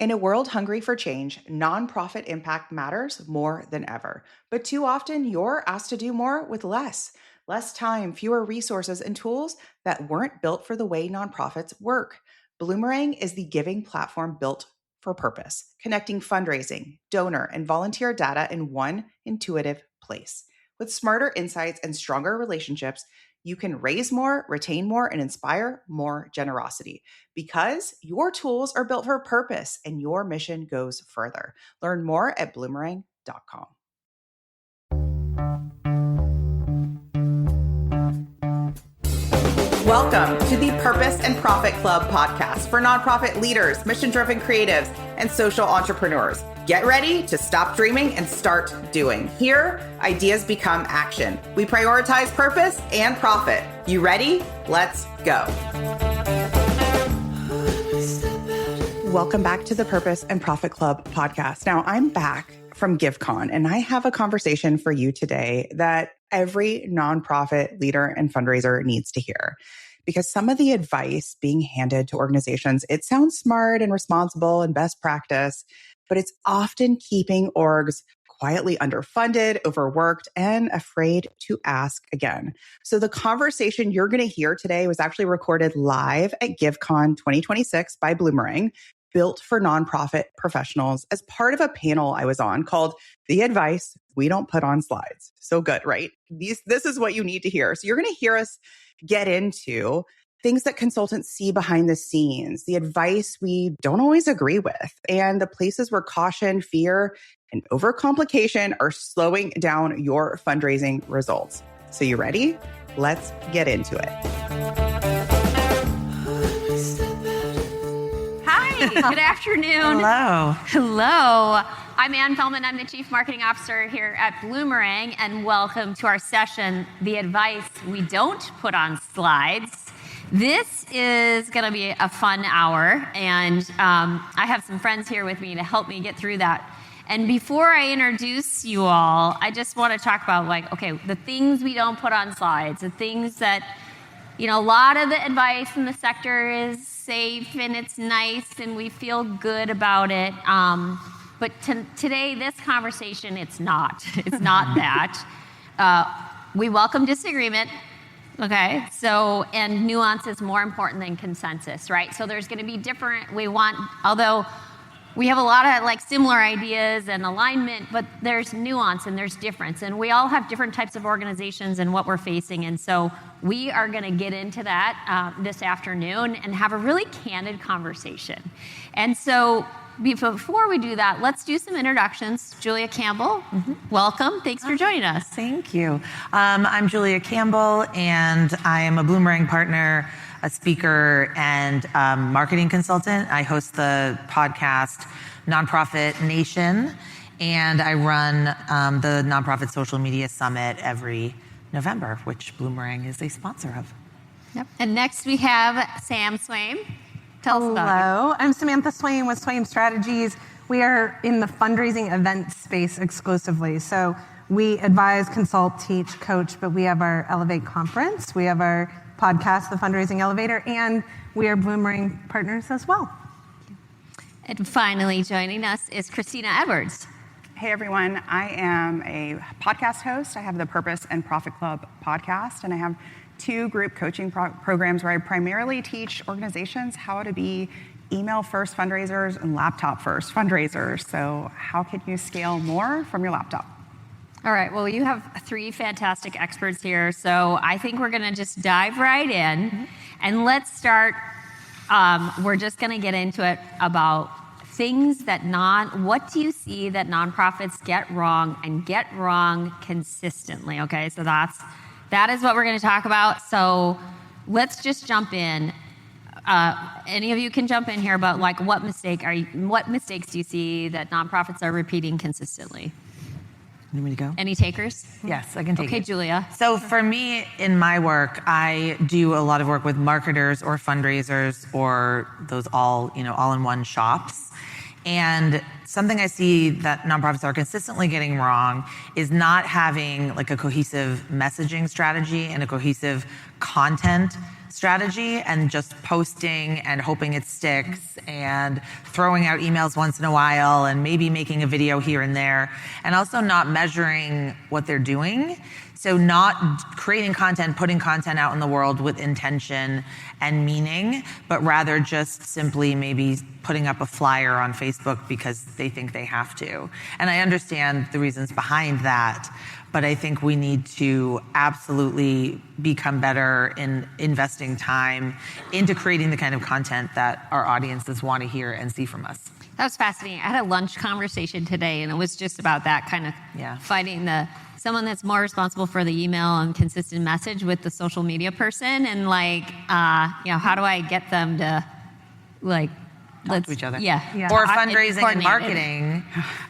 In a world hungry for change, nonprofit impact matters more than ever. But too often, you're asked to do more with less. Less time, fewer resources, and tools that weren't built for the way nonprofits work. Bloomerang is the giving platform built for purpose, connecting fundraising, donor, and volunteer data in one intuitive place. With smarter insights and stronger relationships, you can raise more, retain more, and inspire more generosity because your tools are built for a purpose and your mission goes further. Learn more at bloomerang.com. Welcome to the Purpose and Profit Club podcast for nonprofit leaders, mission-driven creatives, and social entrepreneurs. Get ready to stop dreaming and start doing. Here, ideas become action. We prioritize purpose and profit. You ready? Let's go. Welcome back to the Purpose and Profit Club podcast. Now, I'm back from GiveCon, and I have a conversation for you today that every nonprofit leader and fundraiser needs to hear. Because some of the advice being handed to organizations, it sounds smart and responsible and best practice, but it's often keeping orgs quietly underfunded, overworked, and afraid to ask again. So the conversation you're going to hear today was actually recorded live at GiveCon 2026 by Bloomerang, built for nonprofit professionals as part of a panel I was on called The Advice We Don't Put on Slides. So good, right? This is what you need to hear. So you're going to hear us get into things that consultants see behind the scenes, the advice we don't always agree with, and the places where caution, fear, and overcomplication are slowing down your fundraising results. So you ready? Let's get into it. Hi, good afternoon. Hello. I'm Ann Fellman. I'm the Chief Marketing Officer here at Bloomerang, and welcome to our session, The Advice We Don't Put on Slides. This is going to be a fun hour, and I have some friends here with me to help me get through that. And before I introduce you all, I just want to talk about, the things we don't put on slides, the things that, a lot of the advice in the sector is safe and it's nice and we feel good about it. But today, this conversation, it's not. It's not that. We welcome disagreement, okay? So, and nuance is more important than consensus, right? So there's going to be although we have a lot of similar ideas and alignment, but there's nuance and there's difference. And we all have different types of organizations and what we're facing. And so we are going to get into that this afternoon and have a really candid conversation. And so before we do that, let's do some introductions. Julia Campbell, welcome. Thanks for joining us. Thank you. I'm Julia Campbell, and I am a Bloomerang partner, a speaker, and marketing consultant. I host the podcast Nonprofit Nation, and I run the Nonprofit Social Media Summit every November, which Bloomerang is a sponsor of. Yep. And next we have Sam Swaim. Tell us about it. Hello, I'm Samantha Swaim with Swaim Strategies. We are in the fundraising event space exclusively. So we advise, consult, teach, coach, but we have our Elevate conference. We have our podcast, The Fundraising Elevator, and we are Bloomerang partners as well. And finally joining us is Christina Edwards. Hey everyone, I am a podcast host. I have the Purpose and Profit Club podcast, and I have 2 group coaching programs where I primarily teach organizations how to be email-first fundraisers and laptop-first fundraisers. So how can you scale more from your laptop? All right, well, you have 3 fantastic experts here, so I think we're going to just dive right in. And let's start, we're just going to get into it about things that what do you see that nonprofits get wrong and get wrong consistently, okay? So that is what we're going to talk about. So let's just jump in. Any of you can jump in here about what mistakes do you see that nonprofits are repeating consistently? You want me to go? Any takers? Yes, I can take it. Okay, Julia. So for me, in my work, I do a lot of work with marketers or fundraisers or those all-in-one shops. And something I see that nonprofits are consistently getting wrong is not having a cohesive messaging strategy and a cohesive content strategy and just posting and hoping it sticks and throwing out emails once in a while and maybe making a video here and there, and also not measuring what they're doing. So not creating content, putting content out in the world with intention and meaning, but rather just simply maybe putting up a flyer on Facebook because they think they have to. And I understand the reasons behind that, but I think we need to absolutely become better in investing time into creating the kind of content that our audiences want to hear and see from us. That was fascinating. I had a lunch conversation today, and it was just about that kind of fighting someone that's more responsible for the email and consistent message with the social media person, and how do I get them to talk to each other? Yeah. Or fundraising and marketing.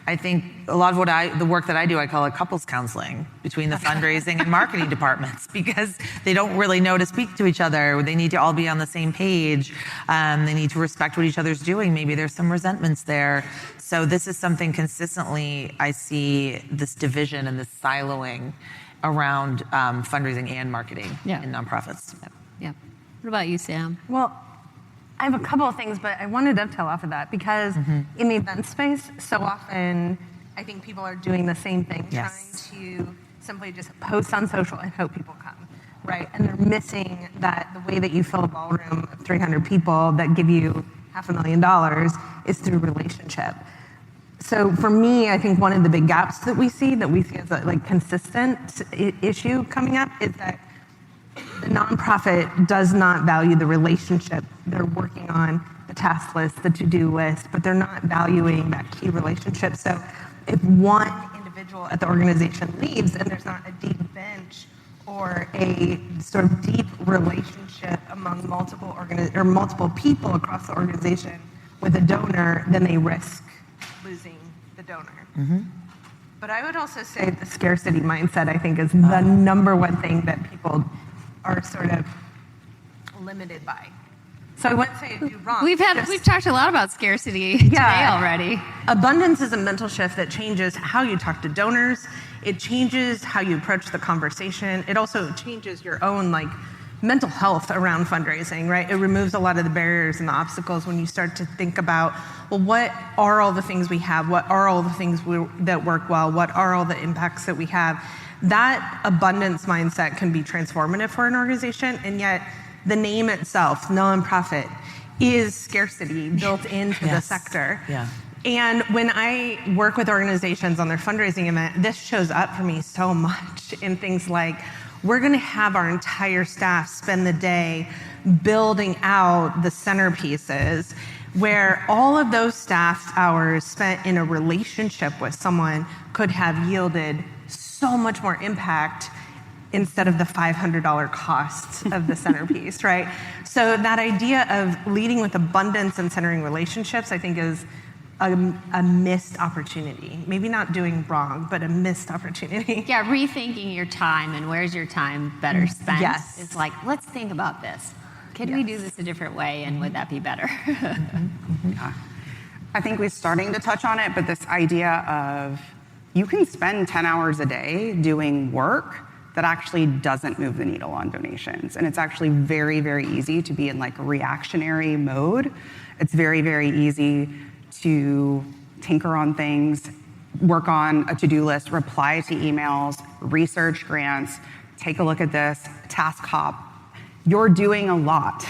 I think a lot of the work that I do, I call it couples counseling between the fundraising and marketing departments, because they don't really know to speak to each other. They need to all be on the same page. They need to respect what each other's doing. Maybe there's some resentments there. So this is something consistently I see, this division and this siloing around fundraising and marketing in nonprofits. Yeah. What about you, Sam? Well, I have a couple of things, but I want to dovetail off of that because in the event space, so often I think people are doing the same thing, trying to simply just post on social and hope people come, right? And they're missing that the way that you fill a ballroom of 300 people that give you $500,000 is through relationship. So for me, I think one of the big gaps that we see as a consistent issue coming up is that the nonprofit does not value the relationship. They're working on the task list, the to-do list, but they're not valuing that key relationship. So if one individual at the organization leaves and there's not a deep bench or a sort of deep relationship among multiple people across the organization with a donor, then they risk losing the donor. But I would also say the scarcity mindset, I think, is the number one thing that people are sort of limited by. So I wouldn't say do wrong. We've talked a lot about scarcity today already. Abundance is a mental shift that changes how you talk to donors. It changes how you approach the conversation. It also changes your own mental health around fundraising, right? It removes a lot of the barriers and the obstacles when you start to think about, well, what are all the things we have? What are all the things that work well? What are all the impacts that we have? That abundance mindset can be transformative for an organization, and yet the name itself, nonprofit, is scarcity built into the sector. Yeah. And when I work with organizations on their fundraising event, this shows up for me so much in things like, we're going to have our entire staff spend the day building out the centerpieces, where all of those staff hours spent in a relationship with someone could have yielded so much more impact instead of the $500 cost of the centerpiece, right? So that idea of leading with abundance and centering relationships, I think, is a missed opportunity. Maybe not doing wrong, but a missed opportunity. Yeah, rethinking your time and where's your time better spent. Yes. It's let's think about this. Can we do this a different way, and would that be better? Yeah. I think we're starting to touch on it, but this idea of you can spend 10 hours a day doing work that actually doesn't move the needle on donations. And it's actually very, very easy to be in reactionary mode. It's very, very easy to tinker on things, work on a to-do list, reply to emails, research grants, take a look at this, task hop. You're doing a lot,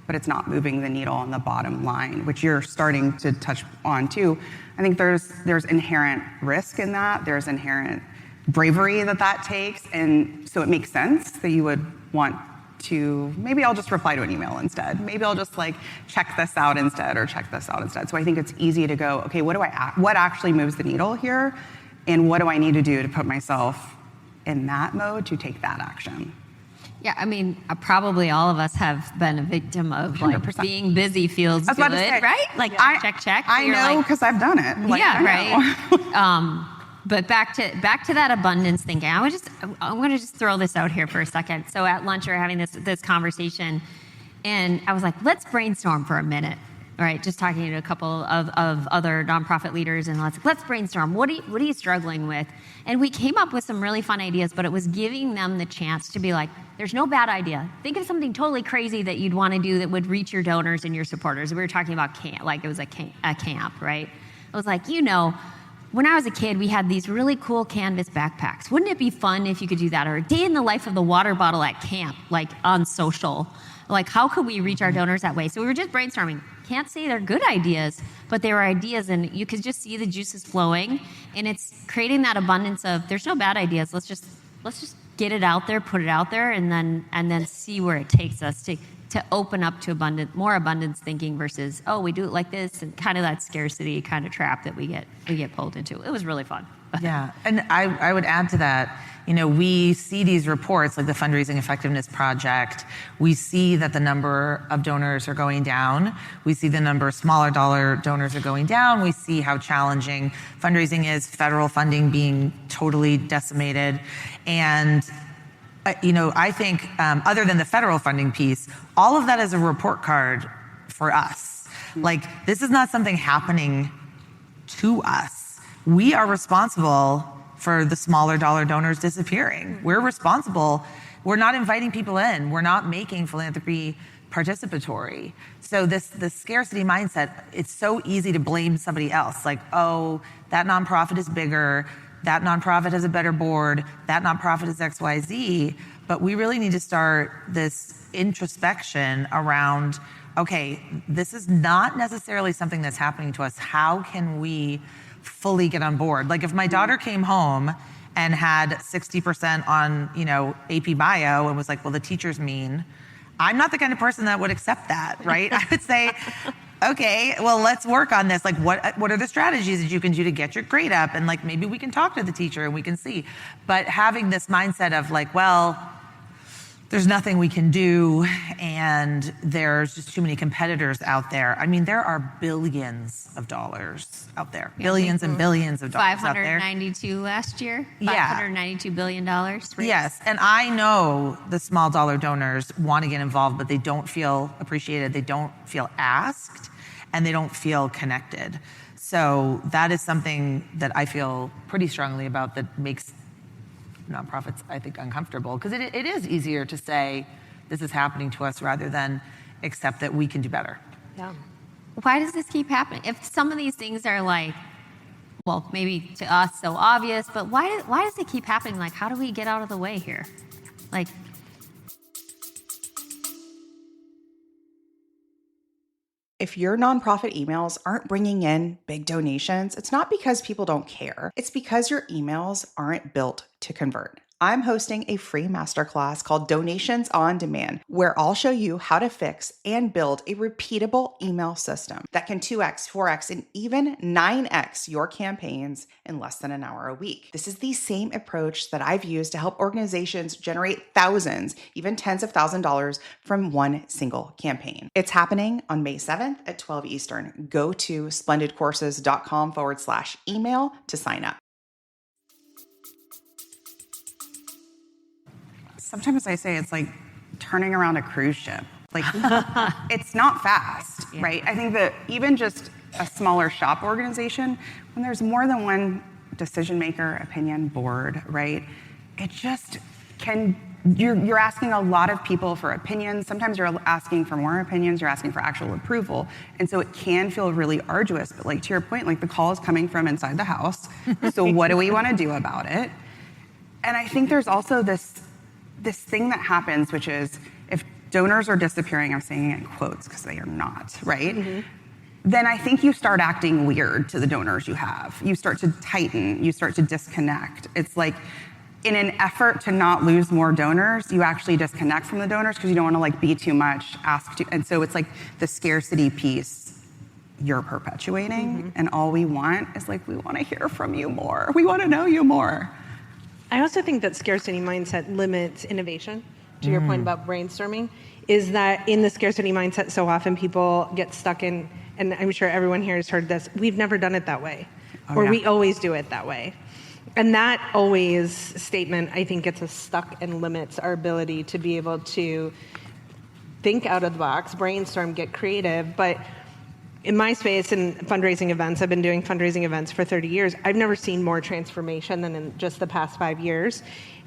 but it's not moving the needle on the bottom line, which you're starting to touch on too. I think there's inherent risk in that. There's inherent bravery that takes. And so it makes sense that you would want to, maybe I'll just reply to an email instead. Maybe I'll just check this out instead, or check this out instead. So I think it's easy to go, okay, what actually moves the needle here? And what do I need to do to put myself in that mode to take that action? Yeah, I mean, probably all of us have been a victim of 100%. Being busy feels good, right? Check. I know because I've done it. Right. But back to that abundance thinking. I'm going to just throw this out here for a second. So at lunch, we were having this conversation, and I was like, let's brainstorm for a minute. right? Just talking to a couple of other nonprofit leaders, and let's brainstorm. What are you struggling with? And we came up with some really fun ideas, but it was giving them the chance to be like, there's no bad idea. Think of something totally crazy that you'd want to do that would reach your donors and your supporters. We were talking about camp, like it was a camp, right? It was like, when I was a kid, we had these really cool canvas backpacks. Wouldn't it be fun if you could do that? Or a day in the life of the water bottle at camp, like on social. Like, how could we reach our donors that way? So we were just brainstorming. Can't say they're good ideas, but they were ideas, and you could just see the juices flowing, and it's creating that abundance of, there's no bad ideas. Let's just get it out there, put it out there, and then see where it takes us to open up to more abundance thinking versus, we do it like this, and kind of that scarcity kind of trap that we get pulled into. It was really fun. Yeah, and I would add to that, we see these reports like the Fundraising Effectiveness Project. We see that the number of donors are going down. We see the number of smaller dollar donors are going down. We see how challenging fundraising is, federal funding being totally decimated. And I think other than the federal funding piece, all of that is a report card for us. Like, this is not something happening to us. We are responsible for the smaller dollar donors disappearing. We're responsible. We're not inviting people in. We're not making philanthropy participatory. So this scarcity mindset, it's so easy to blame somebody else. Like, that nonprofit is bigger. That nonprofit has a better board. That nonprofit is XYZ. But we really need to start this introspection around, okay, this is not necessarily something that's happening to us. How can we fully get on board? Like, if my daughter came home and had 60% on, AP Bio and was like, well, the teacher's mean, I'm not the kind of person that would accept that, right? I would say, okay, well, let's work on this. Like, what are the strategies that you can do to get your grade up? And like, maybe we can talk to the teacher and we can see. But having this mindset of like, well, there's nothing we can do, and there's just too many competitors out there. I mean, there are billions of dollars out there. Billions and billions of dollars out there. 592 last year? Yeah. $592 billion. Raised. Yes, and I know the small dollar donors want to get involved, but they don't feel appreciated, they don't feel asked, and they don't feel connected. So that is something that I feel pretty strongly about that makes nonprofits, I think, uncomfortable, because it is easier to say this is happening to us rather than accept that we can do better. Yeah. Why does this keep happening? If some of these things are like, well, maybe to us so obvious, but why does it keep happening? Like, how do we get out of the way here? Like, if your nonprofit emails aren't bringing in big donations, it's not because people don't care. It's because your emails aren't built to convert. I'm hosting a free masterclass called Donations on Demand, where I'll show you how to fix and build a repeatable email system that can 2x, 4x, and even 9x your campaigns in less than an hour a week. This is the same approach that I've used to help organizations generate thousands, even tens of thousands of dollars from one single campaign. It's happening on May 7th at 12 Eastern. Go to splendidcourses.com/email to sign up. Sometimes I say it's like turning around a cruise ship. Like, it's not fast, right? I think that even just a smaller shop organization, when there's more than one decision maker, opinion, board, right? It just you're asking a lot of people for opinions. Sometimes you're asking for more opinions, you're asking for actual approval. And so it can feel really arduous, but like to your point, like the call is coming from inside the house. So what do we want to do about it? And I think there's also this thing that happens, which is if donors are disappearing, I'm saying it in quotes because they are not, right? Mm-hmm. Then I think you start acting weird to the donors you have. You start to tighten, you start to disconnect. It's like in an effort to not lose more donors, you actually disconnect from the donors because you don't want to like be too much, ask too, and so it's like the scarcity piece you're perpetuating, and all we want is like, we want to hear from you more. We want to know you more. I also think that scarcity mindset limits innovation. To your point about brainstorming, is that in the scarcity mindset, so often people get stuck in, and I'm sure everyone here has heard this, we've never done it that way, we always do it that way. And that always statement, I think, gets us stuck and limits our ability to be able to think out of the box, brainstorm, get creative. But in my space in fundraising events, I've been doing fundraising events for 30 years. I've never seen more transformation than in just the past 5 years.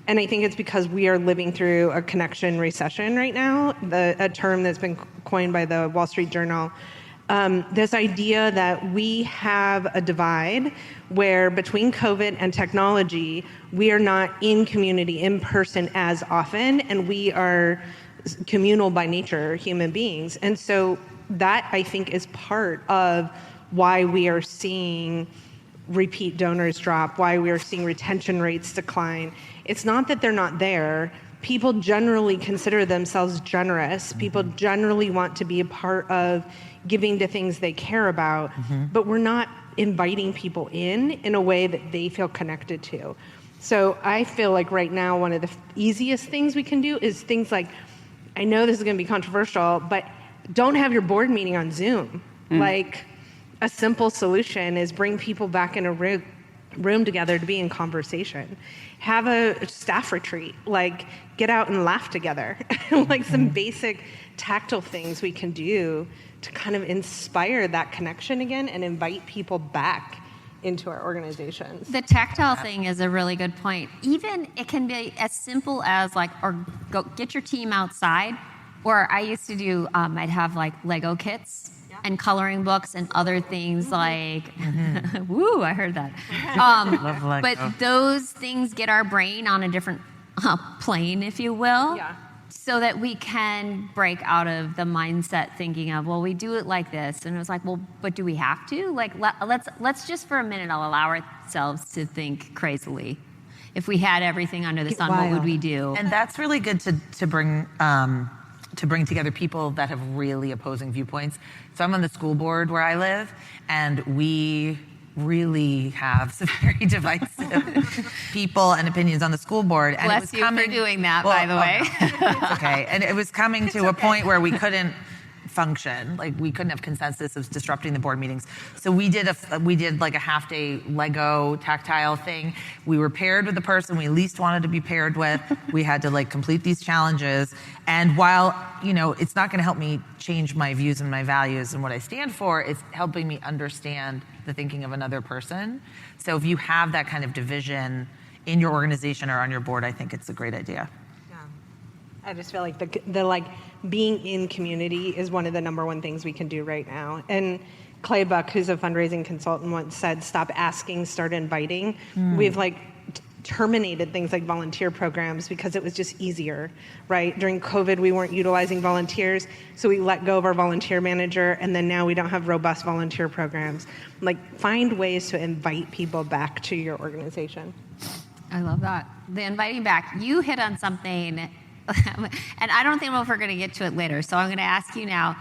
And I think it's because we are living through a connection recession right now, a term that's been coined by the Wall Street Journal. This idea that we have a divide where between COVID and technology, we are not in community, in person as often, and we are communal by nature, human beings. And so that, I think, is part of why we are seeing repeat donors drop, why we are seeing retention rates decline. It's not that they're not there. People generally consider themselves generous. People generally want to be a part of giving to things they care about, but we're not inviting people in a way that they feel connected to. So I feel like right now, one of the easiest things we can do is things like, I know this is going to be controversial, but don't have your board meeting on Zoom. Like, a simple solution is bring people back in a room together to be in conversation. Have a staff retreat, like get out and laugh together. Like some basic tactile things we can do to kind of inspire that connection again and invite people back into our organizations. The tactile thing is a really good point. Even it can be as simple as like, or go get your team outside, or I used to do, I'd have like Lego kits and coloring books and other things like, woo, I heard that. Love Lego. But those things get our brain on a different plane, if you will. Yeah. So that we can break out of the mindset thinking of, well, we do it like this. And it was like, well, but do we have to? Like, let's just for a minute allow ourselves to think crazily. If we had everything under the sun, what would we do? And that's really good to bring together people that have really opposing viewpoints. So I'm on the school board where I live, and we really have some very divisive people and opinions on the school board. And Bless you for doing that, by the way. It's okay. And it was coming to a point where we couldn't function. Like, we couldn't have consensus. It was disrupting the board meetings. So we did like a half-day Lego tactile thing. We were paired with the person we least wanted to be paired with. We had to like complete these challenges. And while, it's not going to help me change my views and my values and what I stand for, it's helping me understand the thinking of another person. So if you have that kind of division in your organization or on your board, I think it's a great idea. I just feel like the being in community is one of the number one things we can do right now. And Clay Buck, who's a fundraising consultant, once said, stop asking, start inviting. We've terminated things like volunteer programs because it was just easier, right? During COVID, we weren't utilizing volunteers, so we let go of our volunteer manager, and then now we don't have robust volunteer programs. Like, find ways to invite people back to your organization. I love that. The inviting back. You hit on something, and I don't think we're going to get to it later, so I'm going to ask you now.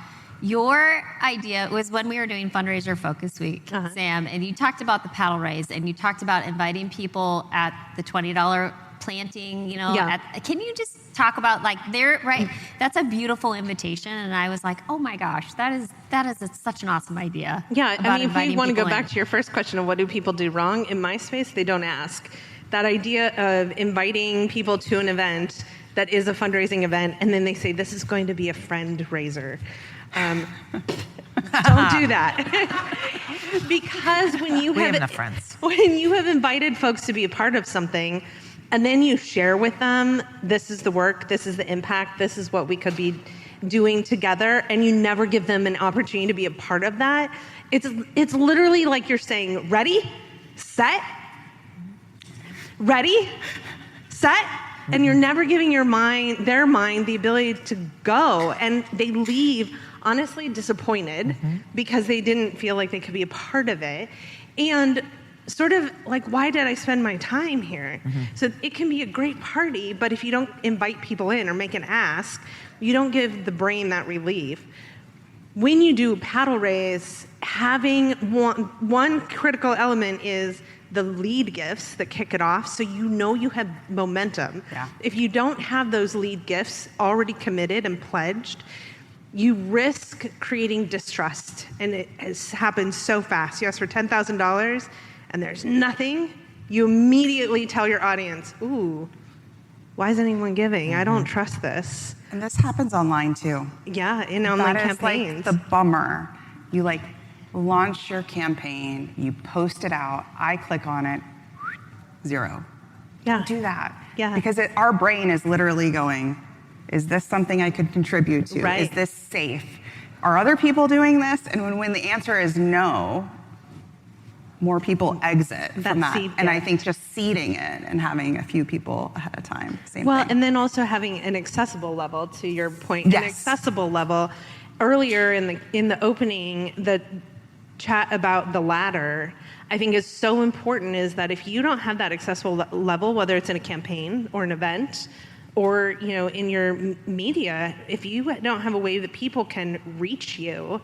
Your idea was when we were doing Fundraiser Focus Week, Sam, and you talked about the paddle raise, and you talked about inviting people at the $20 planting, can you just talk about right? That's a beautiful invitation, and I was like, oh my gosh, that is such an awesome idea. Yeah, I mean, if you want to go back to your first question of what do people do wrong, in my space, they don't ask. That idea of inviting people to an event that is a fundraising event, and then they say, this is going to be a friend raiser. Don't do that. Because when you have enough friends. When you have invited folks to be a part of something, and then you share with them, this is the work, this is the impact, this is what we could be doing together, and you never give them an opportunity to be a part of that, it's literally like you're saying, ready, set, ready, set, and you're never giving their mind the ability to go, and they leave honestly disappointed because they didn't feel like they could be a part of it, and sort of like, why did I spend my time here? So it can be a great party, but if you don't invite people in or make an ask, you don't give the brain that relief. When you do paddle raise, having one critical element is the lead gifts that kick it off, so you have momentum. Yeah. If you don't have those lead gifts already committed and pledged, you risk creating distrust, and it has happened so fast. You ask for $10,000 and there's nothing, you immediately tell your audience, ooh, why is anyone giving? I don't trust this. And this happens online too. Yeah, in online campaigns. That is the bummer. You launch your campaign, you post it out, I click on it, 0. Yeah. Don't do that. Yeah. Because our brain is literally going, is this something I could contribute to? Right. Is this safe? Are other people doing this? And when the answer is no, more people exit from that. And I think just seeding it and having a few people ahead of time, same thing. And then also having an accessible level, to your point, Yes. an accessible level. Earlier in the opening, the chat about the ladder, I think is so important, is that if you don't have that accessible level, whether it's in a campaign or an event, or in your media, if you don't have a way that people can reach you,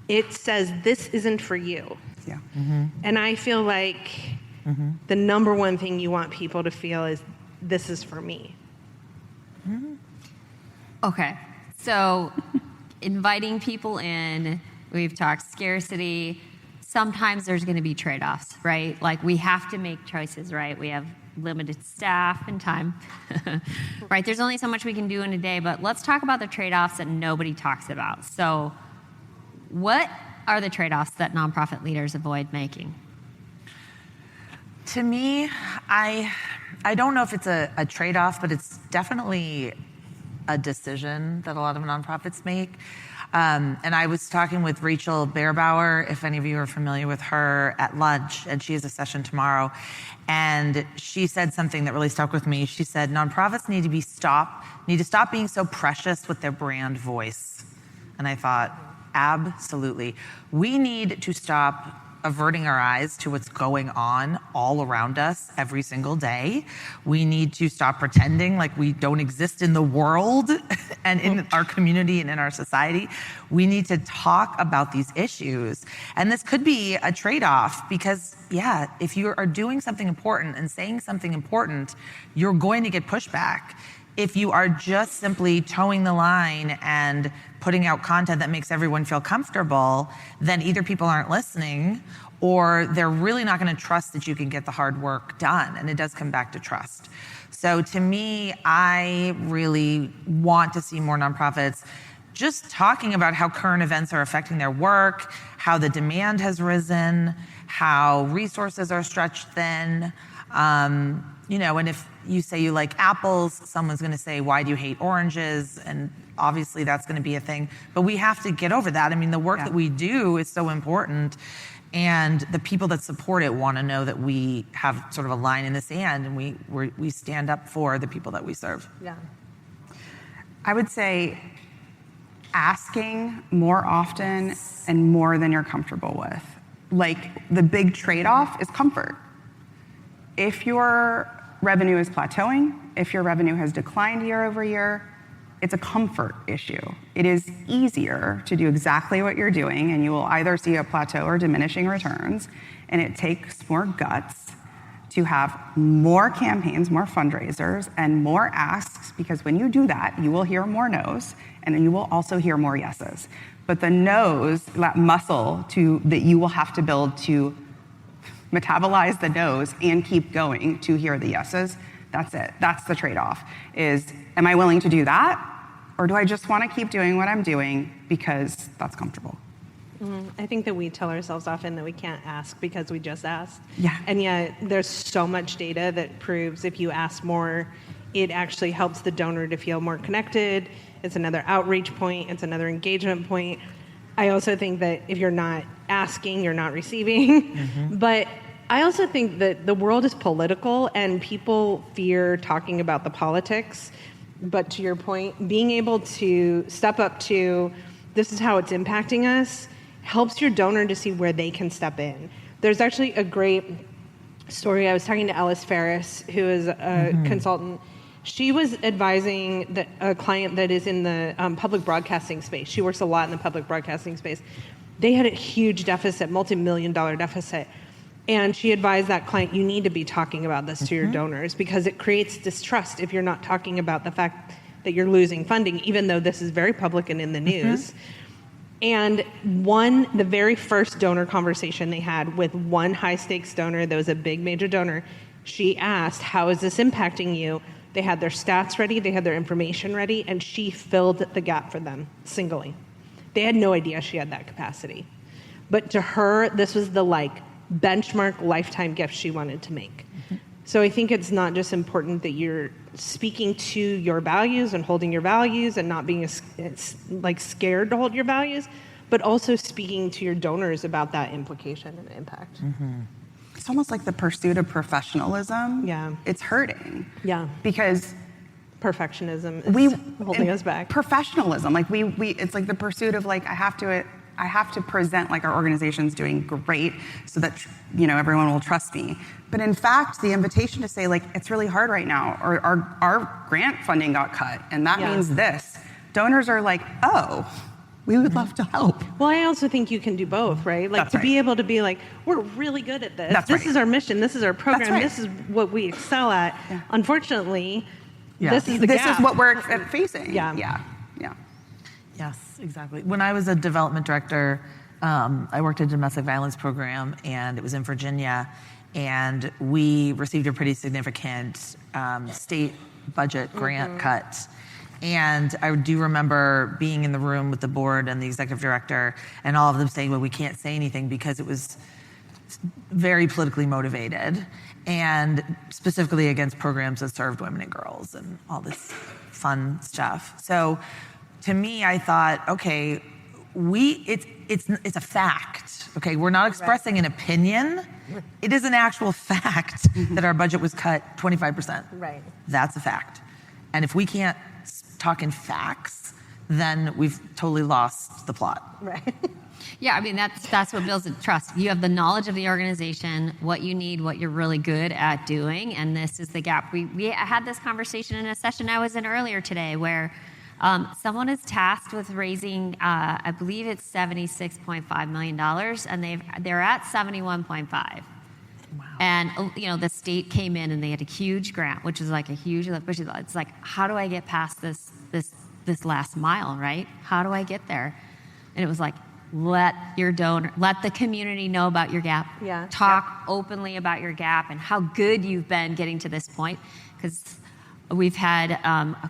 it says this isn't for you. Yeah. Mm-hmm. And I feel like the number one thing you want people to feel is this is for me. Mm-hmm. Okay, so inviting people in, we've talked scarcity. Sometimes there's going to be trade-offs, right? Like we have to make choices, right? We have limited staff and time, right? There's only so much we can do in a day, but let's talk about the trade-offs that nobody talks about. So what are the trade-offs that nonprofit leaders avoid making? To me, I don't know if it's a trade-off, but it's definitely a decision that a lot of nonprofits make. And I was talking with Rachel Beerbauer, if any of you are familiar with her, at lunch, and she has a session tomorrow. And she said something that really stuck with me. She said, nonprofits need to stop being so precious with their brand voice. And I thought, absolutely. We need to stop averting our eyes to what's going on all around us every single day. We need to stop pretending like we don't exist in the world and in our community and in our society. We need to talk about these issues. And this could be a trade-off because, if you are doing something important and saying something important, you're going to get pushback. If you are just simply towing the line and putting out content that makes everyone feel comfortable, then either people aren't listening or they're really not going to trust that you can get the hard work done. And it does come back to trust. So to me, I really want to see more nonprofits just talking about how current events are affecting their work, how the demand has risen, how resources are stretched thin. And if you say you like apples, someone's going to say, why do you hate oranges? And obviously that's going to be a thing. But we have to get over that. I mean, the work that we do is so important. And the people that support it want to know that we have sort of a line in the sand and we stand up for the people that we serve. Yeah. I would say asking more often and more than you're comfortable with. Like the big trade-off is comfort. If your revenue is plateauing, if your revenue has declined year over year, it's a comfort issue. It is easier to do exactly what you're doing, and you will either see a plateau or diminishing returns, and it takes more guts to have more campaigns, more fundraisers, and more asks, because when you do that, you will hear more no's, and you will also hear more yeses. But the no's, that muscle that you will have to build to metabolize the no's and keep going to hear the yeses, that's it. That's the trade-off, is am I willing to do that? Or do I just want to keep doing what I'm doing because that's comfortable? I think that we tell ourselves often that we can't ask because we just asked. Yeah. And yet there's so much data that proves if you ask more, it actually helps the donor to feel more connected. It's another outreach point. It's another engagement point. I also think that if you're not asking, you're not receiving. Mm-hmm. But I also think that the world is political and people fear talking about the politics. But to your point, being able to step up to this is how it's impacting us helps your donor to see where they can step in. There's actually a great story. I was talking to Alice Ferris, who is a consultant. She was advising a client that is in the public broadcasting space. She works a lot in the public broadcasting space. They had a huge deficit, multi-million-dollar deficit. And she advised that client, you need to be talking about this to your donors because it creates distrust if you're not talking about the fact that you're losing funding, even though this is very public and in the news. And the very first donor conversation they had with one high-stakes donor that was a big major donor, she asked, how is this impacting you? They had their stats ready, they had their information ready, and she filled the gap for them singly. They had no idea she had that capacity. But to her, this was the benchmark lifetime gift she wanted to make. So I think it's not just important that you're speaking to your values and holding your values and not being scared to hold your values, but also speaking to your donors about that implication and impact. It's almost like the pursuit of professionalism. Yeah. It's hurting. Yeah. Because perfectionism is holding us back. Professionalism, it's like the pursuit of I have to present like our organization's doing great so that everyone will trust me. But in fact, the invitation to say it's really hard right now, or our grant funding got cut, and that means this. Donors are like, oh, we would love to help. Well, I also think you can do both, right? That's to right. be able to be we're really good at this. This is our mission. This is our program. Right. This is what we excel at. Yeah. Unfortunately, this is the This gap. is what we're facing. Yeah. Yes, exactly. When I was a development director, I worked at a domestic violence program, and it was in Virginia, and we received a pretty significant state budget grant cut. And I do remember being in the room with the board and the executive director, and all of them saying, well, we can't say anything because it was very politically motivated, and specifically against programs that served women and girls and all this fun stuff. So to me, I thought, okay, it's a fact. Okay, we're not expressing an opinion. It is an actual fact that our budget was cut 25%. Right. That's a fact. And if we can't talk in facts, then we've totally lost the plot. Right. Yeah, I mean, that's what builds the trust. You have the knowledge of the organization, what you need, what you're really good at doing, and this is the gap. We had this conversation in a session I was in earlier today where someone is tasked with raising, I believe it's $76.5 million, and they're at 71.5. Wow. And the state came in and they had a huge grant, which is a huge. It's how do I get past this last mile, right? How do I get there? And it was let the community know about your gap. Yeah. Talk openly about your gap and how good you've been getting to this point, because we've had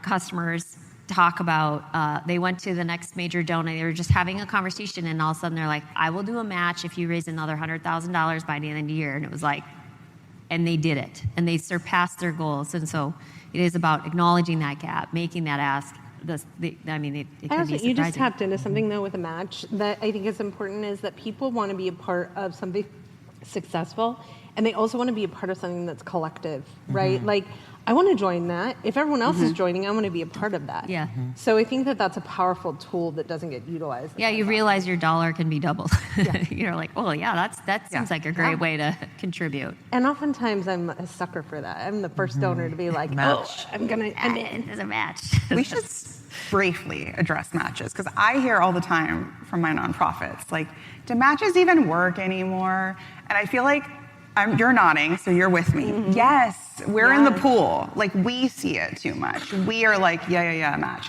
customers talk about, they went to the next major donor, they were just having a conversation, and all of a sudden they're like, I will do a match if you raise another $100,000 by the end of the year. And it was and they did it, and they surpassed their goals. And so it is about acknowledging that gap, making that ask. It can be surprising. You just tapped into something though with a match that I think is important, is that people want to be a part of something successful, and they also want to be a part of something that's collective, right? I want to join that. If everyone else is joining, I want to be a part of that. Yeah. So I think that that's a powerful tool that doesn't get utilized. Yeah, you realize your dollar can be doubled. Yeah. You're like, oh yeah, that seems like a great way to contribute. And oftentimes I'm a sucker for that. I'm the first donor to be like, match. I'm gonna. I'm in. There's a match. We should briefly address matches, because I hear all the time from my nonprofits, do matches even work anymore? And I feel like you're nodding, so you're with me. Mm-hmm. Yes, we're in the pool. We see it too much. We are yeah, match.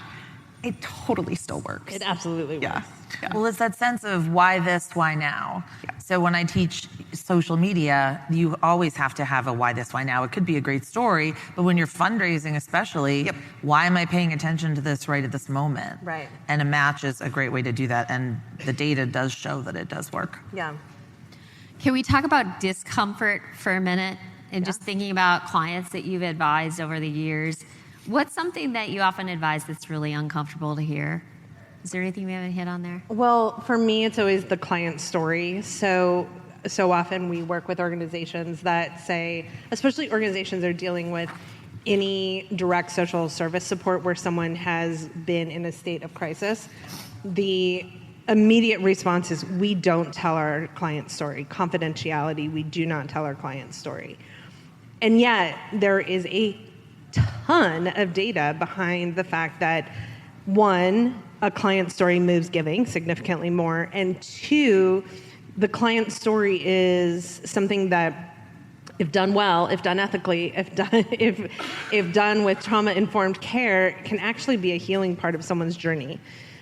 It totally still works. It absolutely works. Yeah. Well, it's that sense of why this, why now. Yeah. So when I teach social media, you always have to have a why this, why now. It could be a great story, but when you're fundraising especially, why am I paying attention to this right at this moment? Right. And a match is a great way to do that, and the data does show that it does work. Yeah. Can we talk about discomfort for a minute, and just thinking about clients that you've advised over the years? What's something that you often advise that's really uncomfortable to hear? Is there anything we haven't hit on there? Well, for me, it's always the client story. So often we work with organizations that say, especially organizations that are dealing with any direct social service support where someone has been in a state of crisis, the immediate response is, we don't tell our client story. Confidentiality, we do not tell our client story. And yet there is a ton of data behind the fact that, one, a client story moves giving significantly more, and two, the client story is something that, if done well, if done ethically, if done with trauma-informed care, can actually be a healing part of someone's journey.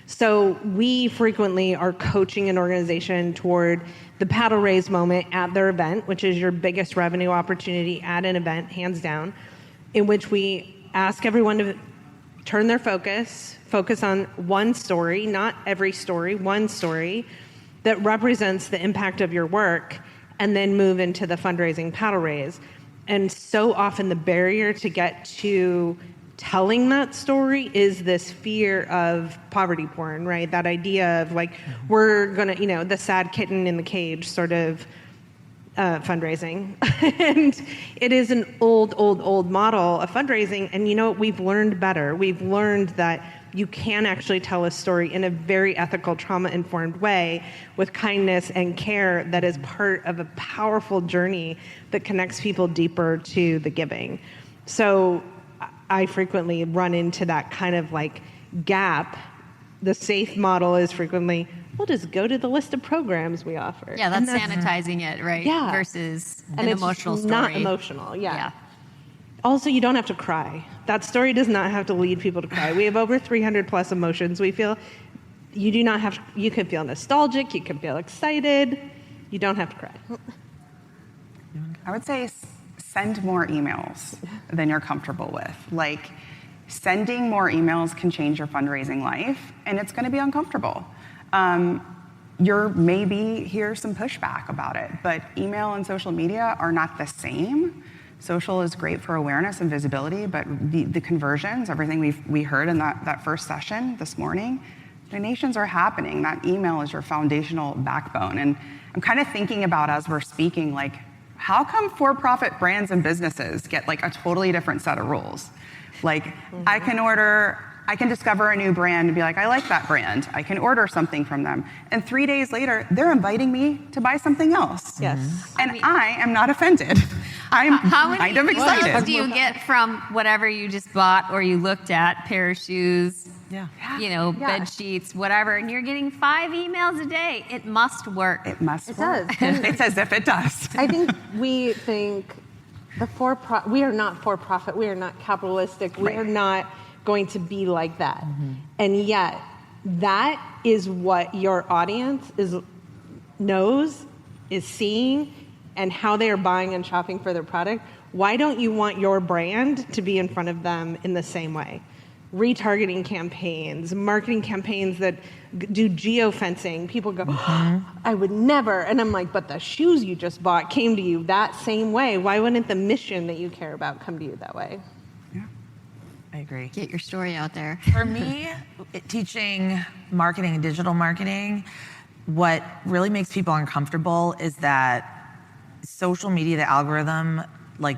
So we frequently are coaching an organization toward the paddle raise moment at their event, which is your biggest revenue opportunity at an event, hands down, in which we ask everyone to turn their focus on one story, not every story, one story, that represents the impact of your work, and then move into the fundraising paddle raise. And so often the barrier to get to telling that story is this fear of poverty porn, right? That idea of like, we're gonna, the sad kitten in the cage sort of fundraising. And it is an old model of fundraising. And we've learned better. We've learned that you can actually tell a story in a very ethical, trauma-informed way with kindness and care that is part of a powerful journey that connects people deeper to the giving. So I frequently run into that kind of like gap. The safe model is frequently, we'll just go to the list of programs we offer. Yeah, that's sanitizing it, right? Yeah. Versus and an it's emotional story. Not emotional, yeah. Also, you don't have to cry. That story does not have to lead people to cry. We have over 300 plus emotions. We feel you do not have. You can feel nostalgic. You can feel excited. You don't have to cry. I would say send more emails than you're comfortable with. Like, sending more emails can change your fundraising life, and it's going to be uncomfortable. You're maybe hear some pushback about it, but email and social media are not the same. Social is great for awareness and visibility, but the conversions, everything we heard in that first session this morning, donations are happening. That email is your foundational backbone. And I'm kind of thinking about, as we're speaking, like, how come for-profit brands and businesses get like a totally different set of rules? Like, I can discover a new brand and be like, I like that brand. I can order something from them. And 3 days later, they're inviting me to buy something else. Yes. And I am not offended. I'm kind of excited. How many emails do you get from whatever you just bought or you looked at, pair of shoes, bed sheets, whatever, and you're getting 5 emails a day? It must work. It must work. Does. It's as if it does. I think we think we are not for-profit. We are not capitalistic. We are not going to be like that. And yet, that is what your audience knows, is seeing, and how they are buying and shopping for their product. Why don't you want your brand to be in front of them in the same way? Retargeting campaigns, marketing campaigns that do geofencing. People go, I would never. And I'm like, but the shoes you just bought came to you that same way. Why wouldn't the mission that you care about come to you that way? I agree. Get your story out there. For me, teaching marketing and digital marketing, what really makes people uncomfortable is that social media, the algorithm,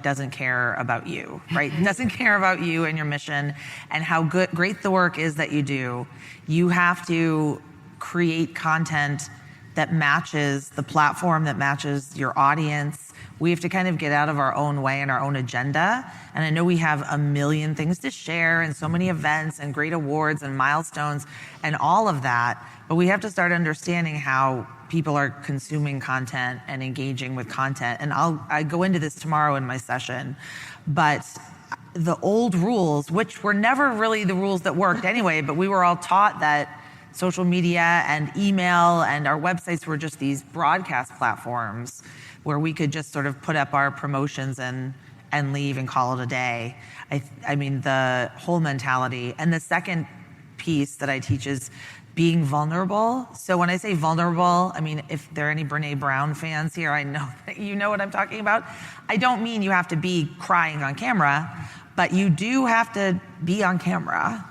doesn't care about you, right? Doesn't care about you and your mission and how great the work is that you do. You have to create content that matches the platform, that matches your audience. We have to kind of get out of our own way and our own agenda. And I know we have a million things to share and so many events and great awards and milestones and all of that, but we have to start understanding how people are consuming content and engaging with content. And I go into this tomorrow in my session, but the old rules, which were never really the rules that worked anyway, but we were all taught that social media and email and our websites were just these broadcast platforms where we could just sort of put up our promotions and leave and call it a day. I mean, the whole mentality. And the second piece that I teach is being vulnerable. So when I say vulnerable, I mean, if there are any Brene Brown fans here, I know that you know what I'm talking about. I don't mean you have to be crying on camera, but you do have to be on camera,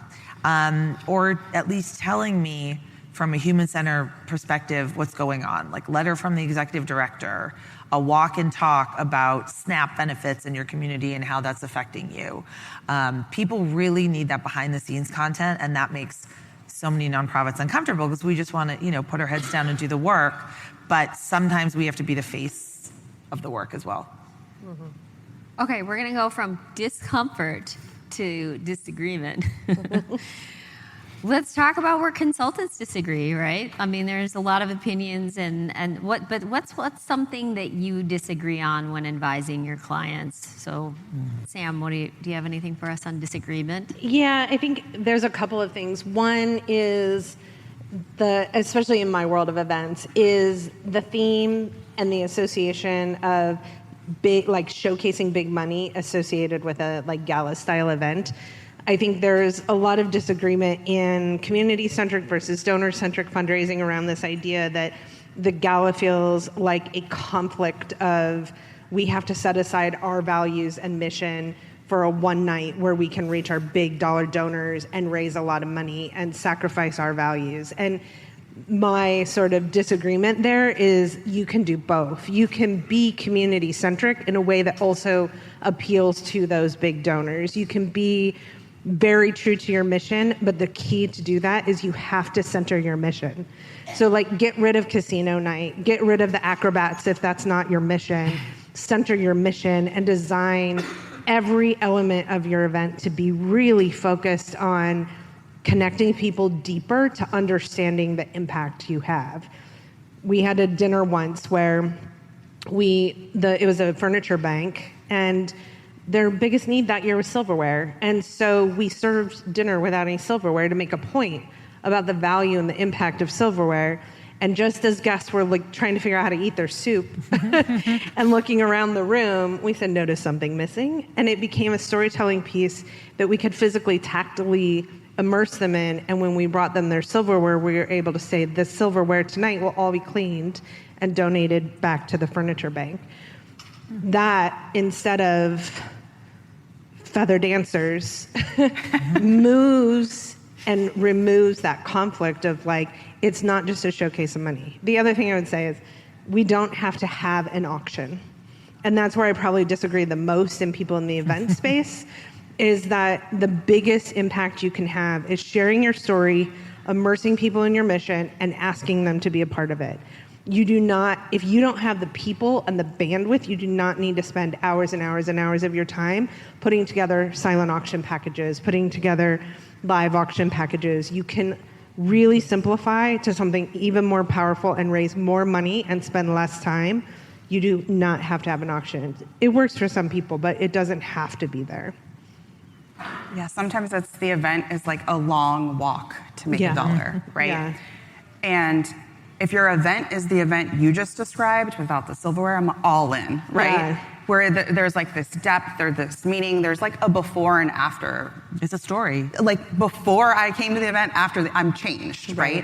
or at least telling me from a human-centered perspective what's going on, like letter from the executive director, a walk and talk about SNAP benefits in your community and how that's affecting you. People really need that behind-the-scenes content, and that makes so many nonprofits uncomfortable because we just want to, put our heads down and do the work, but sometimes we have to be the face of the work as well. Okay, we're going to go from discomfort to disagreement. Let's talk about where consultants disagree, right? I mean, there's a lot of opinions but what's something that you disagree on when advising your clients? So, Sam, do you have anything for us on disagreement? Yeah, I think there's a couple of things. One is especially in my world of events, is the theme and the association of showcasing big money associated with a gala style event. I think there's a lot of disagreement in community-centric versus donor-centric fundraising around this idea that the gala feels like a conflict of we have to set aside our values and mission for a one night where we can reach our big dollar donors and raise a lot of money and sacrifice our values. And my sort of disagreement there is you can do both. You can be community centric in a way that also appeals to those big donors. You can be very true to your mission, but the key to do that is you have to center your mission. So like get rid of casino night, get rid of the acrobats if that's not your mission, center your mission and design every element of your event to be really focused on connecting people deeper to understanding the impact you have. We had a dinner once where it was a furniture bank, and their biggest need that year was silverware. And so we served dinner without any silverware to make a point about the value and the impact of silverware. And just as guests were like trying to figure out how to eat their soup and looking around the room, we said, notice something missing. And it became a storytelling piece that we could physically, tactily immerse them in. And when we brought them their silverware, we were able to say, the silverware tonight will all be cleaned and donated back to the furniture bank. That, instead of feather dancers, moves and removes that conflict of like, it's not just a showcase of money. The other thing I would say is we don't have to have an auction. And that's where I probably disagree the most in people in the event space, is that the biggest impact you can have is sharing your story, immersing people in your mission, and asking them to be a part of it. You do not, if you don't have the people and the bandwidth, you do not need to spend hours and hours and hours of your time putting together silent auction packages, putting together live auction packages. You can really simplify to something even more powerful and raise more money and spend less time. You do not have to have an auction. It works for some people, but it doesn't have to be there. Yeah, sometimes the event is like a long walk to make a dollar, right? Yeah. And if your event is the event you just described without the silverware, I'm all in, right? Yeah. Where there's like this depth or this meaning, there's like a before and after. It's a story. Like before I came to the event, after I'm changed, right?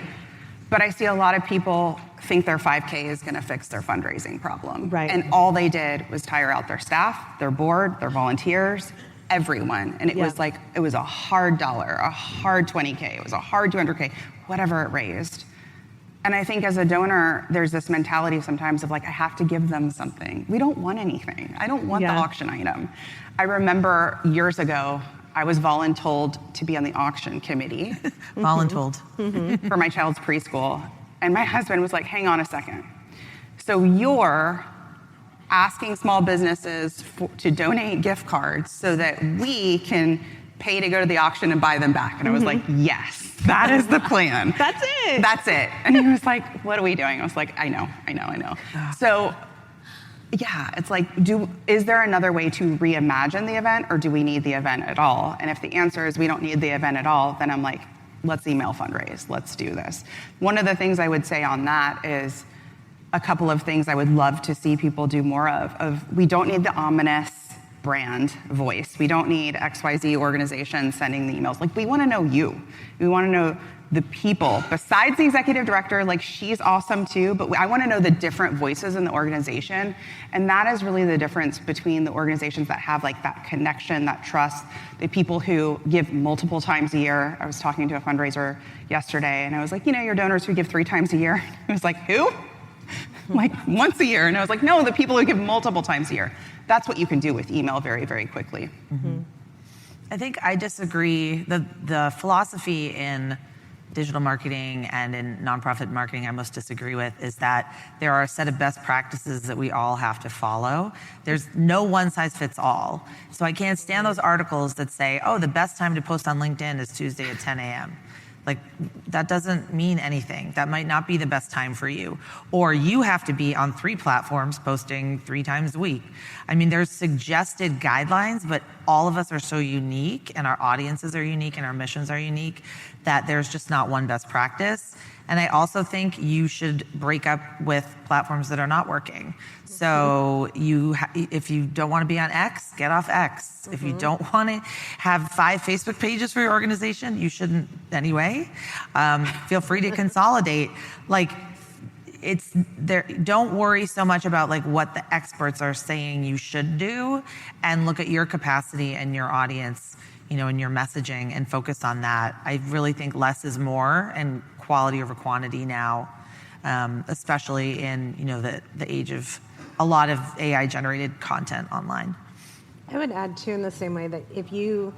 But I see a lot of people think their 5K is gonna fix their fundraising problem. Right. And all they did was tire out their staff, their board, their volunteers, everyone. And it was like, it was a hard dollar, a hard 20K, it was a hard 200K, whatever it raised. And I think as a donor, there's this mentality sometimes of like, I have to give them something. We don't want anything. I don't want the auction item. I remember years ago, I was voluntold to be on the auction committee. Voluntold. For my child's preschool. And my husband was like, hang on a second. So you're asking small businesses to donate gift cards so that we can pay to go to the auction and buy them back. And I was like, yes, that is the plan. That's it. That's it. And he was like, what are we doing? I was like, I know. So yeah, it's like, is there another way to reimagine the event, or do we need the event at all? And if the answer is we don't need the event at all, then I'm like, let's email fundraise, let's do this. One of the things I would say on that is a couple of things I would love to see people do more of we don't need the ominous brand voice. We don't need XYZ organization sending the emails. Like, we want to know you. We want to know the people. Besides the executive director, like, she's awesome too, but I want to know the different voices in the organization. And that is really the difference between the organizations that have like that connection, that trust, the people who give multiple times a year. I was talking to a fundraiser yesterday and I was like, your donors who give 3 times a year. He was like, who? Like once a year. And I was like, no, the people who give multiple times a year. That's what you can do with email very, very quickly. Mm-hmm. I think I disagree. The philosophy in digital marketing and in nonprofit marketing I most disagree with is that there are a set of best practices that we all have to follow. There's no one size fits all. So I can't stand those articles that say, oh, the best time to post on LinkedIn is Tuesday at 10 a.m. Like, that doesn't mean anything. That might not be the best time for you. Or you have to be on 3 platforms posting 3 times a week. I mean, there's suggested guidelines, but all of us are so unique and our audiences are unique and our missions are unique that there's just not one best practice. And I also think you should break up with platforms that are not working. So if you don't want to be on X, get off X. Mm-hmm. If you don't want to have 5 Facebook pages for your organization, you shouldn't anyway. Feel free to consolidate. Like, it's there. Don't worry so much about like what the experts are saying you should do, and look at your capacity and your audience, and your messaging, and focus on that. I really think less is more, and quality over quantity now, especially in the age of a lot of AI generated content online. I would add too, in the same way that if you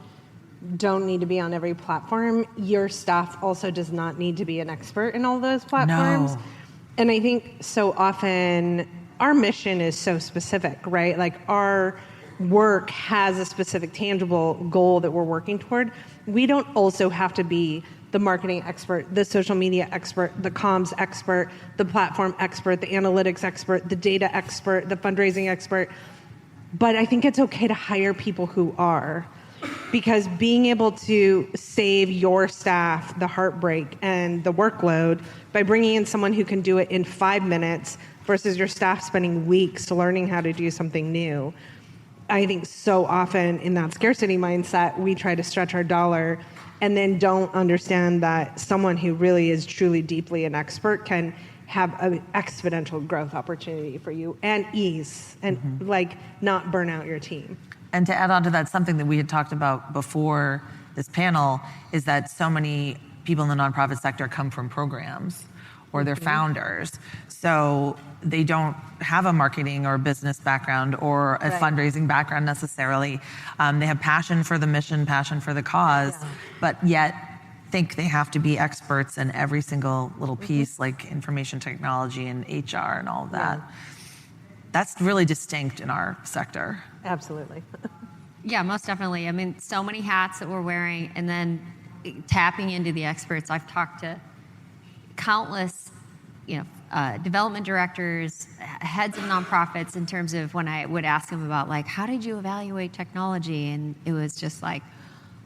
don't need to be on every platform, your staff also does not need to be an expert in all those platforms. No. And I think so often our mission is so specific, right? Like our work has a specific tangible goal that we're working toward. We don't also have to be the marketing expert, the social media expert, the comms expert, the platform expert, the analytics expert, the data expert, the fundraising expert. But I think it's okay to hire people who are, because being able to save your staff the heartbreak and the workload by bringing in someone who can do it in 5 minutes versus your staff spending weeks learning how to do something new. I think so often in that scarcity mindset, we try to stretch our dollar and then don't understand that someone who really is truly deeply an expert can have an exponential growth opportunity for you and ease and like not burn out your team. And to add on to that, something that we had talked about before this panel is that so many people in the nonprofit sector come from programs or they're founders. So they don't have a marketing or business background or a fundraising background necessarily. They have passion for the mission, passion for the cause, but yet think they have to be experts in every single little piece, like information technology and HR and all of that. That's really distinct in our sector. Absolutely. Yeah, most definitely. I mean, so many hats that we're wearing, and then tapping into the experts. I've talked to countless, development directors, heads of nonprofits, in terms of when I would ask them about like, how did you evaluate technology? And it was just like,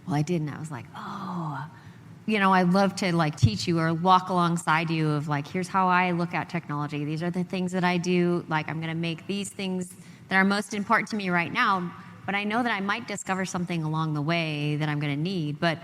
well, I didn't. I was like, oh, I'd love to like teach you or walk alongside you of like, here's how I look at technology. These are the things that I do. Like, I'm going to make these things that are most important to me right now, but I know that I might discover something along the way that I'm going to need. But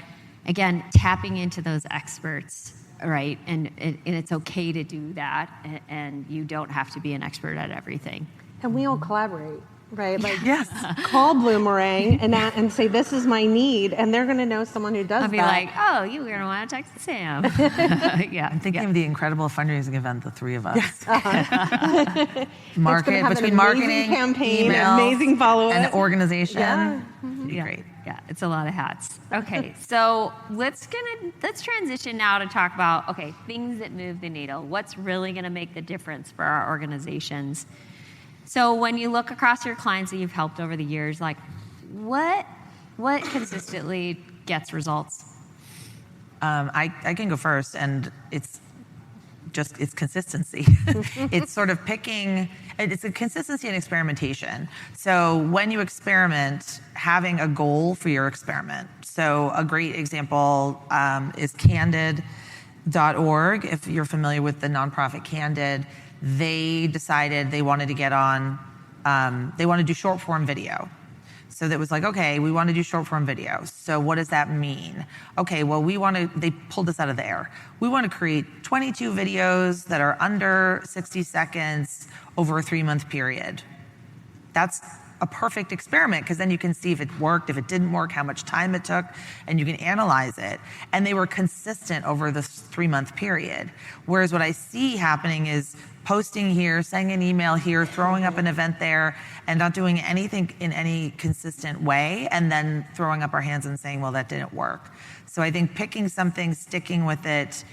again, tapping into those experts, right? And it's okay to do that, and you don't have to be an expert at everything. And we all collaborate, right? Like, Yes. call Bloomerang and say, this is my need, and they're going to know someone who does I'll be that. like, oh, you're going to want to text Sam. Yeah. I'm thinking of the incredible fundraising event, the three of us. Yes. Market, between marketing, campaign, email, amazing follow-up, and organization. Yeah. Great. Yeah, it's a lot of hats. Okay, so let's transition now to talk about, things that move the needle. What's really going to make the difference for our organizations? So when you look across your clients that you've helped over the years, like what consistently gets results? I can go first, and it's consistency. It's sort of picking, it's a consistency and experimentation. So when you experiment, having a goal for your experiment. So a great example is candid.org. If you're familiar with the nonprofit Candid, they decided they wanted to get on, they want to do short form video. So that was like, okay, we want to do short form video. So what does that mean? Okay, well, they pulled this out of the air. We want to create 22 videos that are under 60 seconds over a 3-month period. That's a perfect experiment, because then you can see if it worked, if it didn't work, how much time it took, and you can analyze it. And they were consistent over this 3-month period. Whereas what I see happening is posting here, sending an email here, throwing up an event there, and not doing anything in any consistent way, and then throwing up our hands and saying, well, that didn't work. So I think picking something, sticking with it,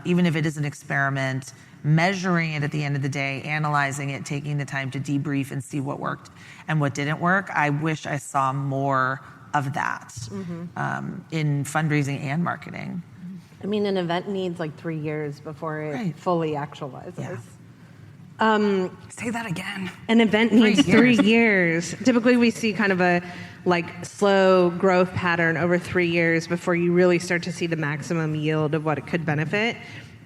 even if it is an experiment, measuring it at the end of the day, analyzing it, taking the time to debrief and see what worked and what didn't work. I wish I saw more of that in fundraising and marketing. I mean, an event needs like 3 years before it fully actualizes. Yeah. Say that again. An event needs 3 years. Typically, we see kind of a slow growth pattern over 3 years before you really start to see the maximum yield of what it could benefit.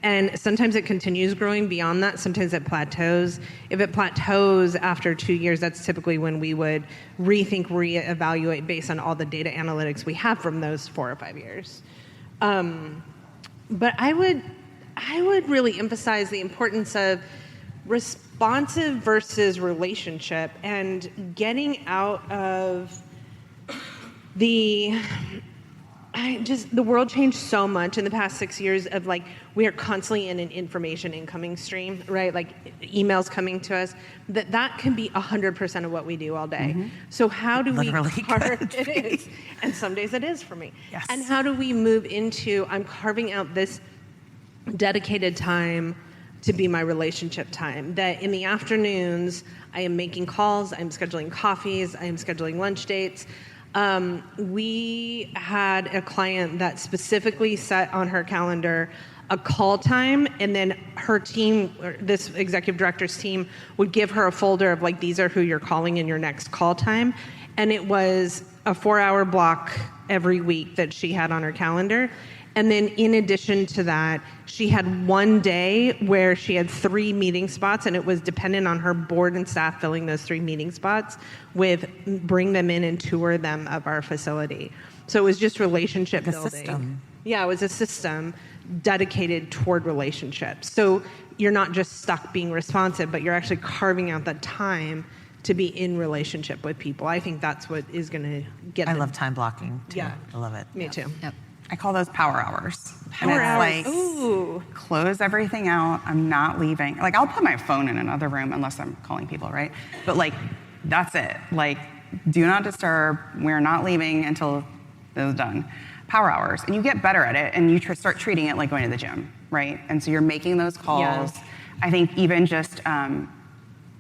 And sometimes it continues growing beyond that. Sometimes it plateaus. If it plateaus after 2 years, that's typically when we would rethink, reevaluate based on all the data analytics we have from those 4 or 5 years. But I I would really emphasize the importance of responsive versus relationship and getting out of the world changed so much in the past 6 years of like, we are constantly in an information incoming stream, right? Like emails coming to us, that can be 100% of what we do all day. Mm-hmm. So how do we carve it is, and some days it is for me. Yes. And how do we move into, I'm carving out this dedicated time to be my relationship time, that in the afternoons, I am making calls, I'm scheduling coffees, I am scheduling lunch dates. We had a client that specifically set on her calendar a call time, and then her team, this executive director's team, would give her a folder of like, these are who you're calling in your next call time. And it was a 4-hour block every week that she had on her calendar. And then in addition to that, she had one day where she had 3 meeting spots, and it was dependent on her board and staff filling those 3 meeting spots with bring them in and tour them of our facility. So it was just relationship building. System. Yeah, it was a system dedicated toward relationships. So you're not just stuck being responsive, but you're actually carving out that time to be in relationship with people. I think that's what is going to get I love time blocking, too. Yeah. I love it. Me too. Yep. I call those power hours. Power hours. Like, ooh. close everything out. I'm not leaving. Like, I'll put my phone in another room unless I'm calling people, right? But like, that's it. Like, do not disturb. We're not leaving until this is done. Power hours. And you get better at it, and you start treating it like going to the gym, right? And so you're making those calls. Yes. I think even just,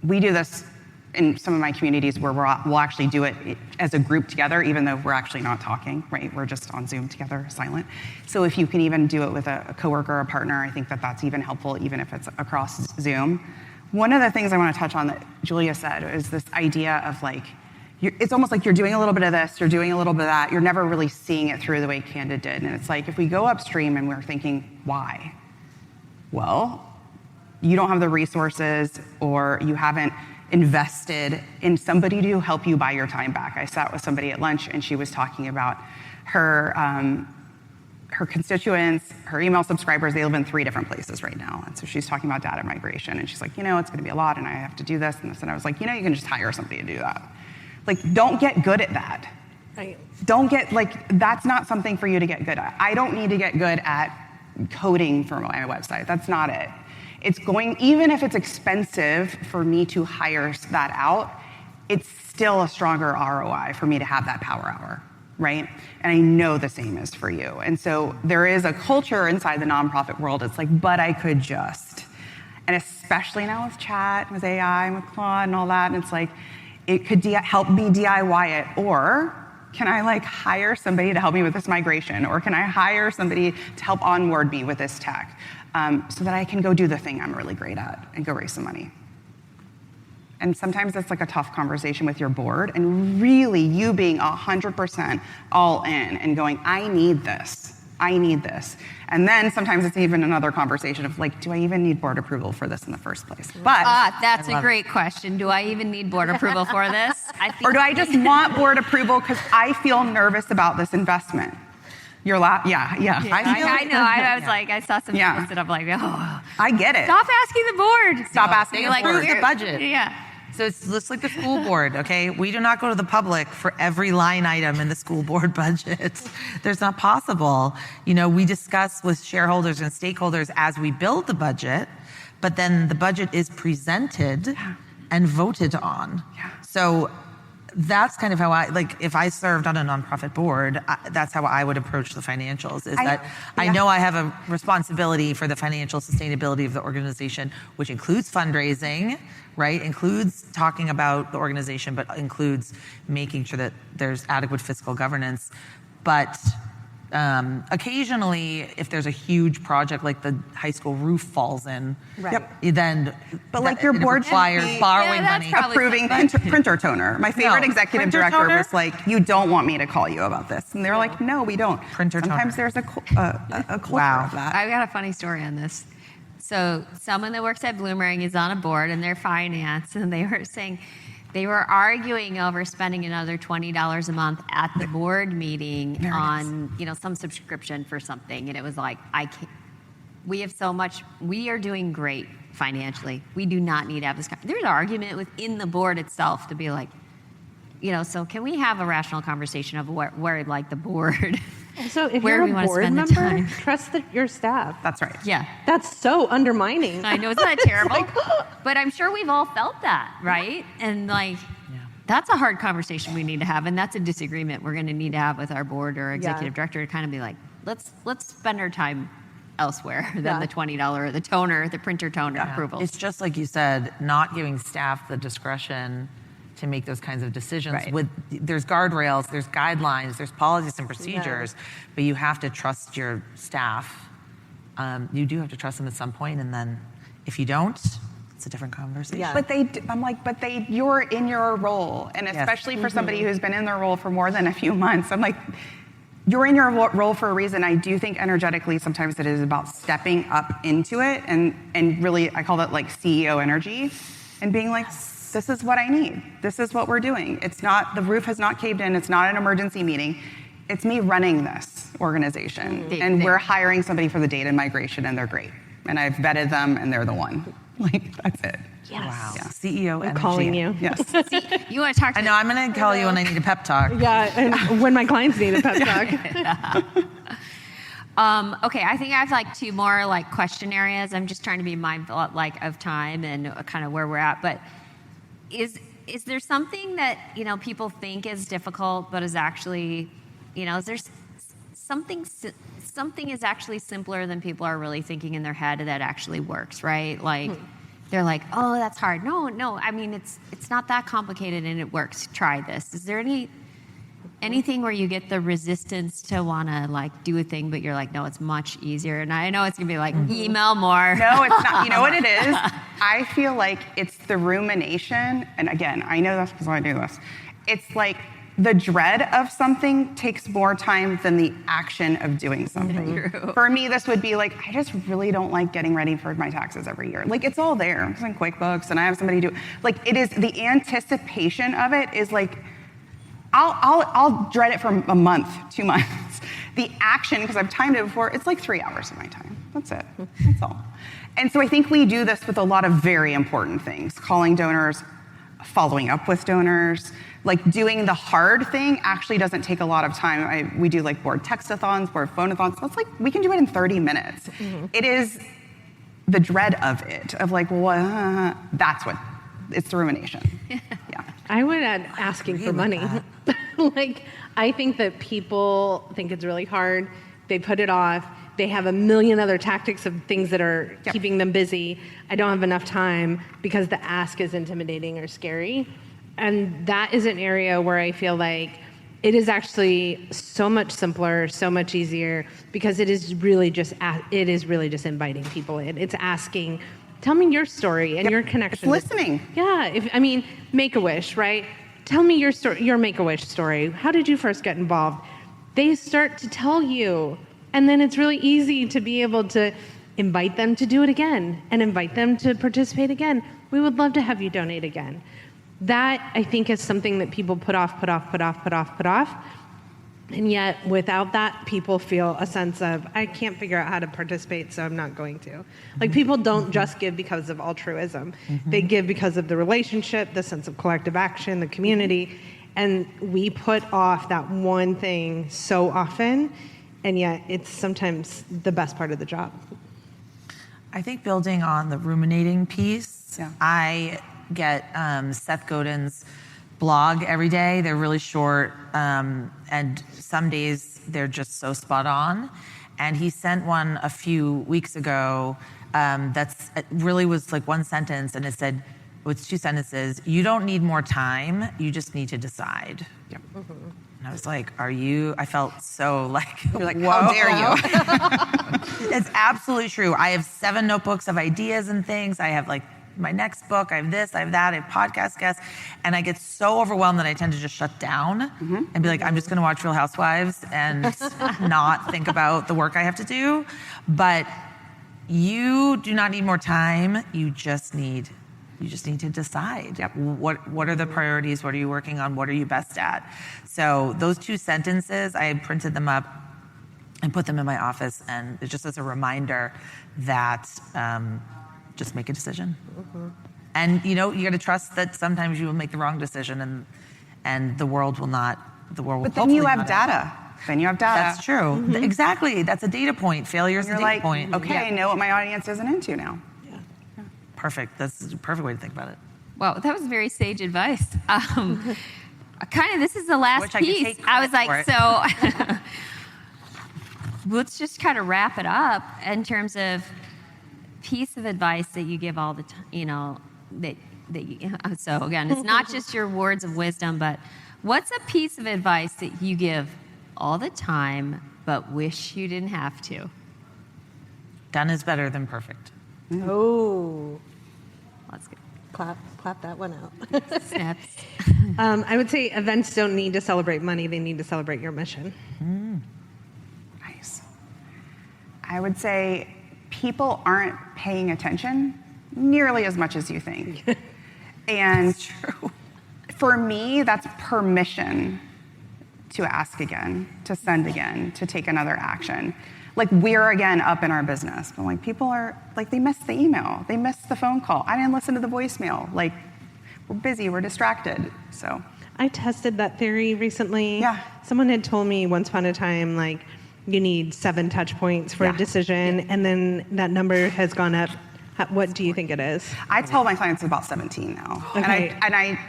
we do this in some of my communities where we'll actually do it as a group together, even though we're actually not talking, right? We're just on Zoom together, silent. So if you can even do it with a coworker or a partner, I think that that's even helpful, even if it's across Zoom. One of the things I want to touch on that Julia said is this idea of like, it's almost like you're doing a little bit of this, you're doing a little bit of that, you're never really seeing it through the way Candid did. And it's like, if we go upstream and we're thinking, why? Well, you don't have the resources, or you haven't invested in somebody to help you buy your time back. I sat with somebody at lunch, and she was talking about her constituents, her email subscribers. They live in 3 different places right now. And so she's talking about data migration, and she's like, it's going to be a lot, and I have to do this and this. And I was like, you can just hire somebody to do that. Like, don't get good at that. Don't get, like, that's not something for you to get good at. I don't need to get good at coding for my website. That's not it. It's going, even if it's expensive for me to hire that out, it's still a stronger ROI for me to have that power hour, right? And I know the same is for you. And so there is a culture inside the nonprofit world. It's like, but I could just. And especially now with chat, with AI, and with Claude and all that, and it's like, it could help me DIY it, or can I like hire somebody to help me with this migration, or can I hire somebody to help onboard me with this tech? So that I can go do the thing I'm really great at and go raise some money. And sometimes it's like a tough conversation with your board, and really you being 100% all in and going, I need this. And then sometimes it's even another conversation of like, do I even need board approval for this in the first place? But that's a great question. Do I even need board approval for this? Or do I just want board approval because I feel nervous about this investment? You're yeah. I know. I was like, I saw some post, and I'm like, oh. I get it. Stop asking the board. Stop asking the board. Where's the budget? Yeah. So it's just like the school board, okay? We do not go to the public for every line item in the school board budget. There's not possible. We discuss with shareholders and stakeholders as we build the budget, but then the budget is presented and voted on. Yeah. So that's kind of how if I served on a nonprofit board, that's how I would approach the financials, I know I have a responsibility for the financial sustainability of the organization, which includes fundraising, right? Includes talking about the organization, but includes making sure that there's adequate fiscal governance. But occasionally, if there's a huge project like the high school roof falls in, then your board requires borrowing money, approving printer toner. My favorite executive director was like, "You don't want me to call you about this," and they're like, "No, we don't." Sometimes there's a culture of that. I've got a funny story on this. So someone that works at Bloomerang is on a board, and they're finance, and they were saying. They were arguing over spending another $20 a month at the board meeting on, some subscription for something. And it was like, we have so much, we are doing great financially. We do not need to have this. There's an argument within the board itself to be like, so can we have a rational conversation of where like the board, so if where you're a board member, trust your staff. That's right. Yeah. That's so undermining. I know, isn't that terrible? But I'm sure we've all felt that, right? And like, that's a hard conversation we need to have. And that's a disagreement we're going to need to have with our board or executive director to kind of be like, let's spend our time elsewhere than the $20 or the toner, the printer toner approval. It's just like you said, not giving staff the discretion to make those kinds of decisions. Right. There's guardrails, there's guidelines, there's policies and procedures, but you have to trust your staff. You do have to trust them at some point, and then if you don't, it's a different conversation. Yeah. But you're in your role, and especially for somebody who's been in their role for more than a few months, I'm like, you're in your role for a reason. I do think energetically sometimes it is about stepping up into it and really, I call it like CEO energy, and being like, this is what I need. This is what we're doing. It's not, the roof has not caved in. It's not an emergency meeting. It's me running this organization. And we're hiring somebody for the data migration, and they're great. And I've vetted them, and they're the one. Like, that's it. Yes. Wow. Yeah. CEO I'm calling you. Yes. You want to talk to I know, I'm going to call you when I need a pep talk. Yeah, and when my clients need a pep talk. Okay, I think I have like two more like question areas. I'm just trying to be mindful of time and kind of where we're at. But is there something that people think is difficult, but is actually, is there something is actually simpler than people are really thinking in their head that actually works, right? Like they're like, oh, that's hard. No. I mean, it's not that complicated and it works. Try this. Is there anything where you get the resistance to want to like do a thing, but you're like, no, it's much easier? And I know it's gonna be like email more. No, it's not. You know what it is? I feel like it's the rumination. And again, I know that's because I do this. It's like the dread of something takes more time than the action of doing something. For me, this would be like, I just really don't like getting ready for my taxes every year. Like, it's all there. It's in QuickBooks, and I have somebody do it. Like, it is, the anticipation of it is like, I'll dread it for a month, 2 months. The action, because I've timed it before, it's like 3 hours of my time. That's it. That's all. And so I think we do this with a lot of very important things. Calling donors, following up with donors, like doing the hard thing actually doesn't take a lot of time. We do like board textathons, board phonathons. So it's like, we can do it in 30 minutes. It is the dread of it, of like, well, that's what, it's the rumination. Yeah. I would add asking for money. Like, I think that people think it's really hard. They put it off. They have a million other tactics of things that are keeping them busy. I don't have enough time because the ask is intimidating or scary. And that is an area where I feel like it is actually so much simpler, so much easier, because it is really just inviting people in. It's asking, tell me your story and your connection. It's listening. Make-A-Wish, right? Tell me your story, your Make-A-Wish story. How did you first get involved? They start to tell you, and then it's really easy to be able to invite them to do it again and invite them to participate again. We would love to have you donate again. That, I think, is something that people put off. And yet, without that, people feel a sense of, I can't figure out how to participate, so I'm not going to. Like, people don't just give because of altruism. They give because of the relationship, the sense of collective action, the community. And we put off that one thing so often, and yet it's sometimes the best part of the job. I think building on the ruminating piece, I get Seth Godin's blog every day. They're really short, and some days they're just so spot on. And he sent one a few weeks ago it really was like one sentence, and it said, it's 2 sentences, you don't need more time, you just need to decide. And I was like, I felt so like, you're like, whoa. How dare you? It's absolutely true. I have 7 notebooks of ideas and things. I have like my next book, I have this, I have that, I have podcast guests, and I get so overwhelmed that I tend to just shut down and be like, I'm just gonna watch Real Housewives and not think about the work I have to do. But you do not need more time, you just need to decide. What are the priorities, what are you working on, what are you best at? So those 2 sentences, I printed them up and put them in my office. And it's just as a reminder that just make a decision. And you got to trust that sometimes you will make the wrong decision, and the world will not. But then you have data. That's true. Exactly. That's a data point. Failure is a data point. Okay, I know what my audience isn't into now. Yeah. Perfect. That's a perfect way to think about it. Well, that was very sage advice. This is the last piece. I was like, so let's just kind of wrap it up in terms of piece of advice that you give all the time, so again, it's not just your words of wisdom, but what's a piece of advice that you give all the time but wish you didn't have to? Done is better than perfect. Oh. That's good. Clap that one out. Snaps. I would say events don't need to celebrate money. They need to celebrate your mission. Nice. I would say people aren't paying attention nearly as much as you think. And That's true. For me, that's permission to ask again, to send again, to take another action. Like, we're again up in our business. But like, people are like, they missed the email, they missed the phone call. I didn't listen to the voicemail. Like, we're busy, we're distracted. So I tested that theory recently. Yeah. Someone had told me once upon a time, like, you need 7 touch points for a decision, and then that number has gone up. What do you think it is? I tell my clients it's about 17 now. Okay. And I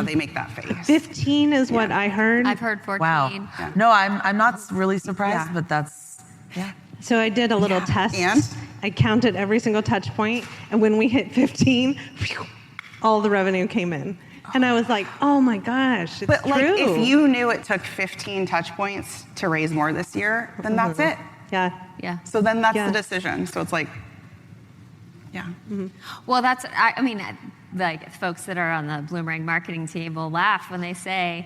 they make that face. 15 is what I heard. I've heard 14. Wow. Yeah. No, I'm not really surprised, but that's, So I did a little test. And? I counted every single touch point, and when we hit 15, all the revenue came in. And I was like, oh my gosh, it's But true. like, if you knew it took 15 touch points to raise more this year, then that's it. Yeah. So then that's the decision. So it's like, Well, like folks that are on the Bloomerang marketing team will laugh when they say,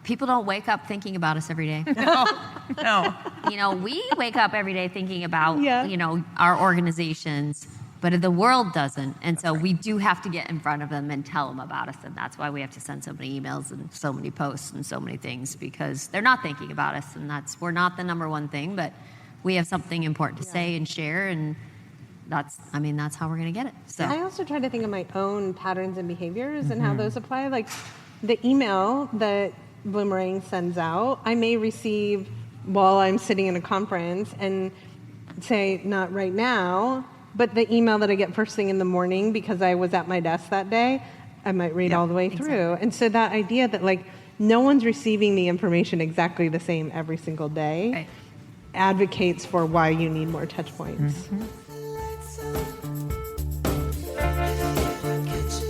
people don't wake up thinking about us every day. no. We wake up every day thinking about, our organizations, but the world doesn't. And so we do have to get in front of them and tell them about us. And that's why we have to send so many emails and so many posts and so many things, because they're not thinking about us. And we're not the number one thing, but we have something important to say and share, and that's how we're going to get it. So I also try to think of my own patterns and behaviors and how those apply. Like the email that Bloomerang sends out, I may receive while I'm sitting in a conference and say, not right now, but the email that I get first thing in the morning because I was at my desk that day, I might read all the way through. And so that idea that like no one's receiving the information exactly the same every single day advocates for why you need more touch points.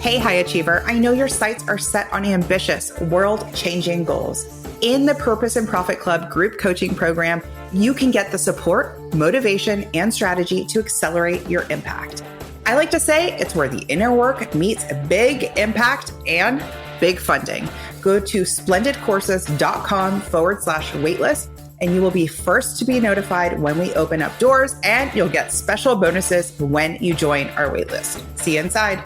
Hey, high achiever. I know your sights are set on ambitious, world-changing goals. In the Purpose and Profit Club group coaching program, you can get the support, motivation, and strategy to accelerate your impact. I like to say it's where the inner work meets big impact and big funding. Go to splendidcourses.com/waitlist and you will be first to be notified when we open up doors, and you'll get special bonuses when you join our waitlist. See you inside.